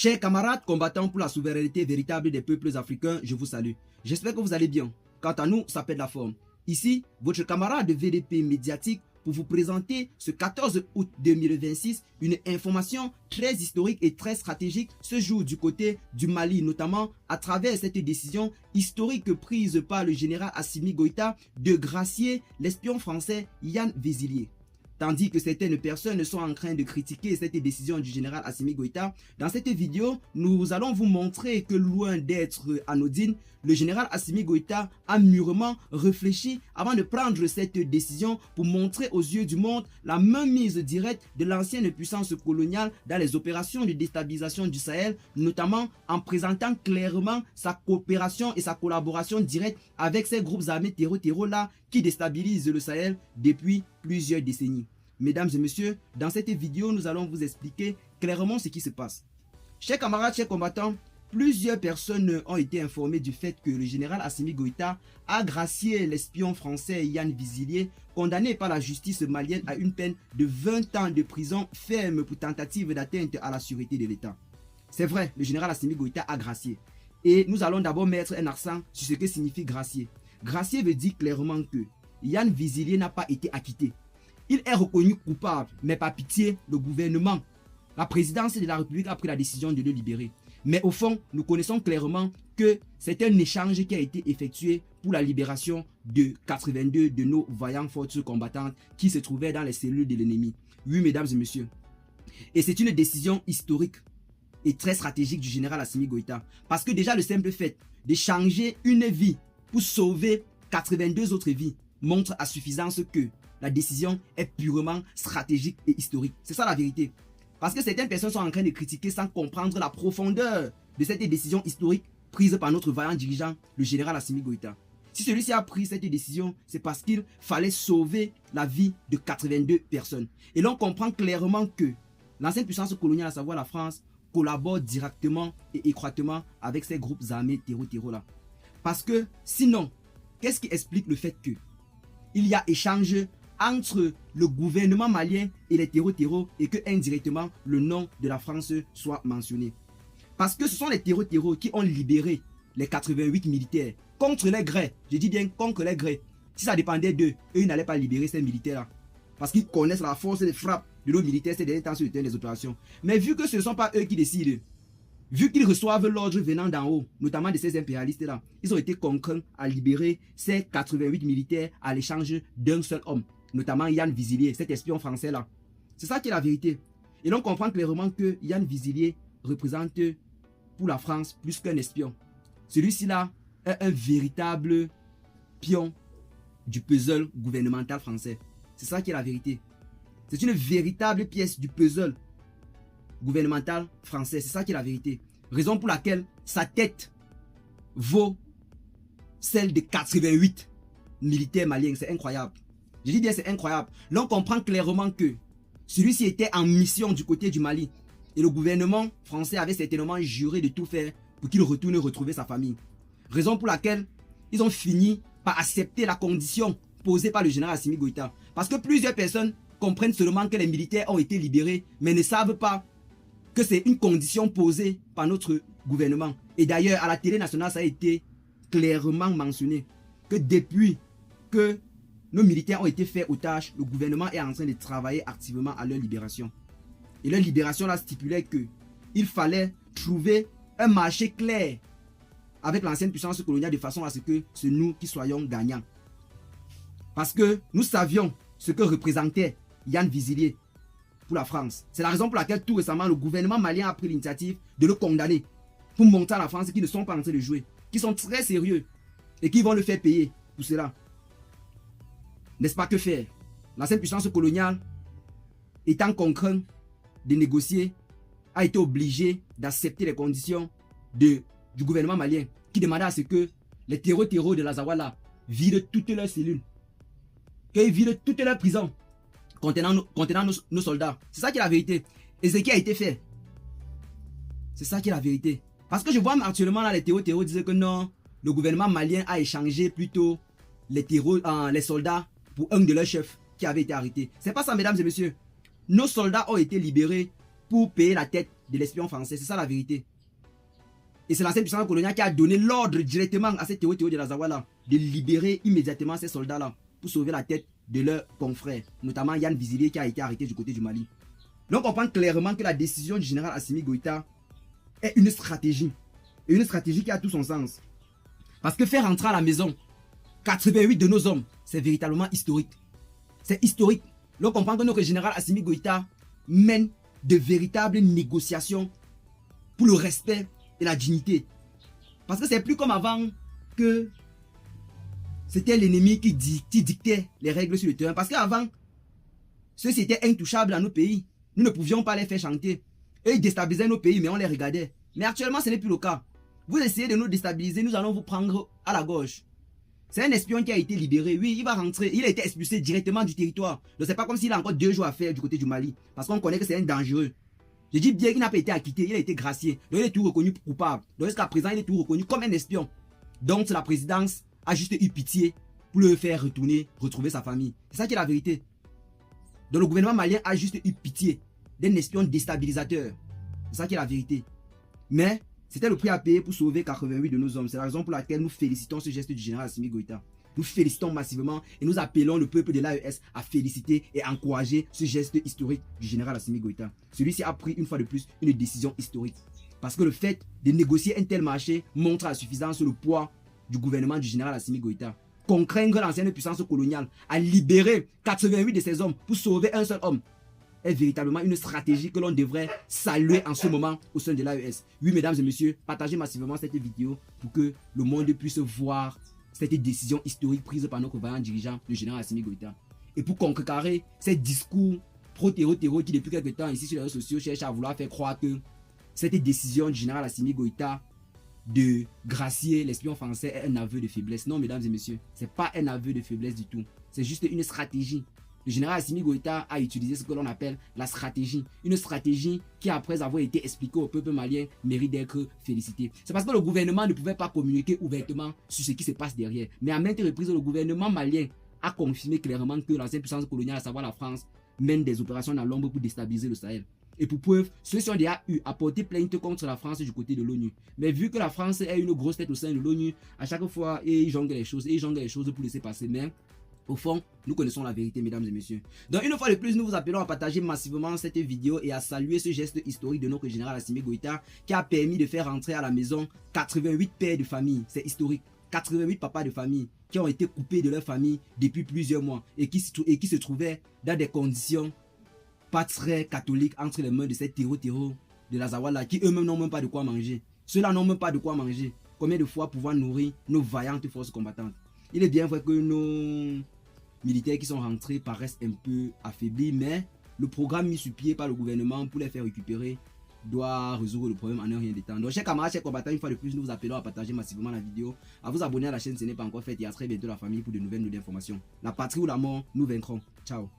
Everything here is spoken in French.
Chers camarades combattants pour la souveraineté véritable des peuples africains, je vous salue. J'espère que vous allez bien. Quant à nous, ça pète la forme. Ici, votre camarade de VDP médiatique pour vous présenter ce 14 août 2026 une information très historique et très stratégique ce jour du côté du Mali, notamment à travers cette décision historique prise par le général Assimi Goïta de gracier l'espion français Yann Vézilier. Tandis que certaines personnes sont en train de critiquer cette décision du général Assimi Goïta, dans cette vidéo, nous allons vous montrer que loin d'être anodine, le général Assimi Goïta a mûrement réfléchi avant de prendre cette décision pour montrer aux yeux du monde la mainmise directe de l'ancienne puissance coloniale dans les opérations de déstabilisation du Sahel, notamment en présentant clairement sa coopération et sa collaboration directe avec ces groupes armés terror-là qui déstabilisent le Sahel depuis plusieurs décennies. Mesdames et messieurs, dans cette vidéo, nous allons vous expliquer clairement ce qui se passe. Chers camarades, chers combattants, plusieurs personnes ont été informées du fait que le général Assimi Goïta a gracié l'espion français Yann Vézilier, condamné par la justice malienne à une peine de 20 ans de prison ferme pour tentative d'atteinte à la sûreté de l'État. C'est vrai, le général Assimi Goïta a gracié. Et nous allons d'abord mettre un accent sur ce que signifie gracier. Gracier veut dire clairement que Yann Vézilier n'a pas été acquitté. Il est reconnu coupable, mais par pitié, le gouvernement, la présidence de la République a pris la décision de le libérer. Mais au fond, nous connaissons clairement que c'est un échange qui a été effectué pour la libération de 82 de nos vaillantes forces combattantes qui se trouvaient dans les cellules de l'ennemi. Oui, mesdames et messieurs. Et c'est une décision historique et très stratégique du général Assimi Goïta. Parce que déjà le simple fait de changer une vie pour sauver 82 autres vies montre à suffisance que la décision est purement stratégique et historique. C'est ça la vérité. Parce que certaines personnes sont en train de critiquer sans comprendre la profondeur de cette décision historique prise par notre vaillant dirigeant, le général Assimi Goïta. Si celui-ci a pris cette décision, c'est parce qu'il fallait sauver la vie de 82 personnes. Et l'on comprend clairement que l'ancienne puissance coloniale, à savoir la France, collabore directement et étroitement avec ces groupes armés terror-là. Parce que sinon, qu'est-ce qui explique le fait qu'il y a échange entre le gouvernement malien et les terror et que indirectement le nom de la France soit mentionné? Parce que ce sont les terror qui ont libéré les 88 militaires contre les Grecs. Je dis bien contre les Grecs. Si ça dépendait d'eux, ils n'allaient pas libérer ces militaires-là. Parce qu'ils connaissent la force de frappe de nos militaires ces derniers temps sur le terrain des opérations. Mais vu que ce ne sont pas eux qui décident, vu qu'ils reçoivent l'ordre venant d'en haut, notamment de ces impérialistes-là, ils ont été contraints à libérer ces 88 militaires à l'échange d'un seul homme, notamment Yann Vézilier, cet espion français-là. C'est ça qui est la vérité. Et l'on comprend clairement que Yann Vézilier représente pour la France plus qu'un espion. Celui-ci-là est un véritable pion du puzzle gouvernemental français. C'est ça qui est la vérité. C'est une véritable pièce du puzzle gouvernemental français. C'est ça qui est la vérité. Raison pour laquelle sa tête vaut celle de 88 militaires maliens. C'est incroyable. Je dis bien c'est incroyable. L'on comprend clairement que celui-ci était en mission du côté du Mali. Et le gouvernement français avait certainement juré de tout faire pour qu'il retourne retrouver sa famille. Raison pour laquelle ils ont fini par accepter la condition posée par le général Assimi Goïta. Parce que plusieurs personnes comprennent seulement que les militaires ont été libérés, mais ne savent pas que c'est une condition posée par notre gouvernement. Et d'ailleurs, à la télé nationale, ça a été clairement mentionné que depuis que nos militaires ont été faits otages, le gouvernement est en train de travailler activement à leur libération. Et leur libération là stipulait qu'il fallait trouver un marché clair avec l'ancienne puissance coloniale de façon à ce que c'est nous qui soyons gagnants. Parce que nous savions ce que représentait Yann Vézilier pour la France. C'est la raison pour laquelle tout récemment le gouvernement malien a pris l'initiative de le condamner pour montrer à la France qu'ils ne sont pas en train de jouer, qu'ils sont très sérieux et qu'ils vont le faire payer pour cela. N'est-ce pas que faire? L'ancienne puissance coloniale, étant contrainte de négocier, a été obligée d'accepter les conditions du gouvernement malien qui demandait à ce que les terror de la Zawala vident toutes leurs cellules, qu'ils vident toutes leurs prisons contenant nos soldats. C'est ça qui est la vérité. Et ce qui a été fait. C'est ça qui est la vérité. Parce que je vois actuellement là, les terror disent que non, le gouvernement malien a échangé plutôt les soldats pour un de leurs chefs qui avait été arrêté. C'est pas ça, mesdames et messieurs. Nos soldats ont été libérés pour payer la tête de l'espion français. C'est ça la vérité. Et c'est l'ancienne puissance coloniale qui a donné l'ordre directement à cette Théo de Lazawa de libérer immédiatement ces soldats-là pour sauver la tête de leurs confrères, notamment Yann Vizilier qui a été arrêté du côté du Mali. Donc on comprend clairement que la décision du général Assimi Goïta est une stratégie. Et une stratégie qui a tout son sens. Parce que faire entrer à la maison 88 de nos hommes, c'est véritablement historique. C'est historique. Donc on comprend que notre général Assimi Goïta mène de véritables négociations pour le respect et la dignité. Parce que c'est plus comme avant que c'était l'ennemi qui dictait les règles sur le terrain. Parce qu'avant, ceux-ci étaient intouchables dans nos pays. Nous ne pouvions pas les faire chanter. Eux, ils déstabilisaient nos pays, mais on les regardait. Mais actuellement, ce n'est plus le cas. Vous essayez de nous déstabiliser, nous allons vous prendre à la gauche. C'est un espion qui a été libéré. Oui, il va rentrer. Il a été expulsé directement du territoire. Donc, c'est pas comme s'il a encore 2 jours à faire du côté du Mali. Parce qu'on connaît que c'est un dangereux. Je dis bien qu'il n'a pas été acquitté, il a été gracié. Donc, il est tout reconnu coupable. Donc, jusqu'à présent, il est tout reconnu comme un espion. Donc, la présidence a juste eu pitié pour le faire retourner, retrouver sa famille. C'est ça qui est la vérité. Donc, le gouvernement malien a juste eu pitié d'un espion déstabilisateur. C'est ça qui est la vérité. Mais, c'était le prix à payer pour sauver 88 de nos hommes. C'est la raison pour laquelle nous félicitons ce geste du général Assimi Goïta. Nous félicitons massivement et nous appelons le peuple de l'AES à féliciter et encourager ce geste historique du général Assimi Goïta. Celui-ci a pris une fois de plus une décision historique. Parce que le fait de négocier un tel marché montre à la suffisance le poids du gouvernement du général Assimi Goïta. Contraindre l'ancienne puissance coloniale à libérer 88 de ses hommes pour sauver un seul homme est véritablement une stratégie que l'on devrait saluer en ce moment au sein de l'AES. Oui, mesdames et messieurs, partagez massivement cette vidéo pour que le monde puisse voir cette décision historique prise par notre vaillant dirigeant, le général Assimi Goïta. Et pour contrecarrer ces discours pro-terreau qui depuis quelque temps ici sur les réseaux sociaux cherchent à vouloir faire croire que cette décision du général Assimi Goïta de gracier l'espion français est un aveu de faiblesse. Non, mesdames et messieurs, ce n'est pas un aveu de faiblesse du tout. C'est juste une stratégie. Le général Assimi Goïta a utilisé ce que l'on appelle la stratégie. Une stratégie qui, après avoir été expliquée au peuple malien, mérite d'être félicitée. C'est parce que le gouvernement ne pouvait pas communiquer ouvertement sur ce qui se passe derrière. Mais à maintes reprises, le gouvernement malien a confirmé clairement que l'ancienne puissance coloniale, à savoir la France, mène des opérations dans l'ombre pour déstabiliser le Sahel. Et pour preuve, ceux-ci ont déjà eu à porter plainte contre la France du côté de l'ONU. Mais vu que la France est une grosse tête au sein de l'ONU, à chaque fois, ils jonglent les choses, pour laisser passer. Mais au fond, nous connaissons la vérité, mesdames et messieurs. Donc, une fois de plus, nous vous appelons à partager massivement cette vidéo et à saluer ce geste historique de notre général Assimi Goïta qui a permis de faire rentrer à la maison 88 pères de famille. C'est historique. 88 papas de famille qui ont été coupés de leur famille depuis plusieurs mois et qui se trouvaient dans des conditions pas très catholiques entre les mains de ces terreaux de la Zawala qui eux-mêmes n'ont même pas de quoi manger. Ceux-là n'ont même pas de quoi manger. Combien de fois pouvoir nourrir nos vaillantes forces combattantes? Il est bien vrai que nos militaires qui sont rentrés paraissent un peu affaiblis, mais le programme mis sur pied par le gouvernement pour les faire récupérer doit résoudre le problème en un rien de temps. Donc, chers camarades, chers combattants, une fois de plus, nous vous appelons à partager massivement la vidéo, à vous abonner à la chaîne si ce n'est pas encore fait et à très bientôt la famille pour de nouvelles informations. La patrie ou la mort, nous vaincrons. Ciao.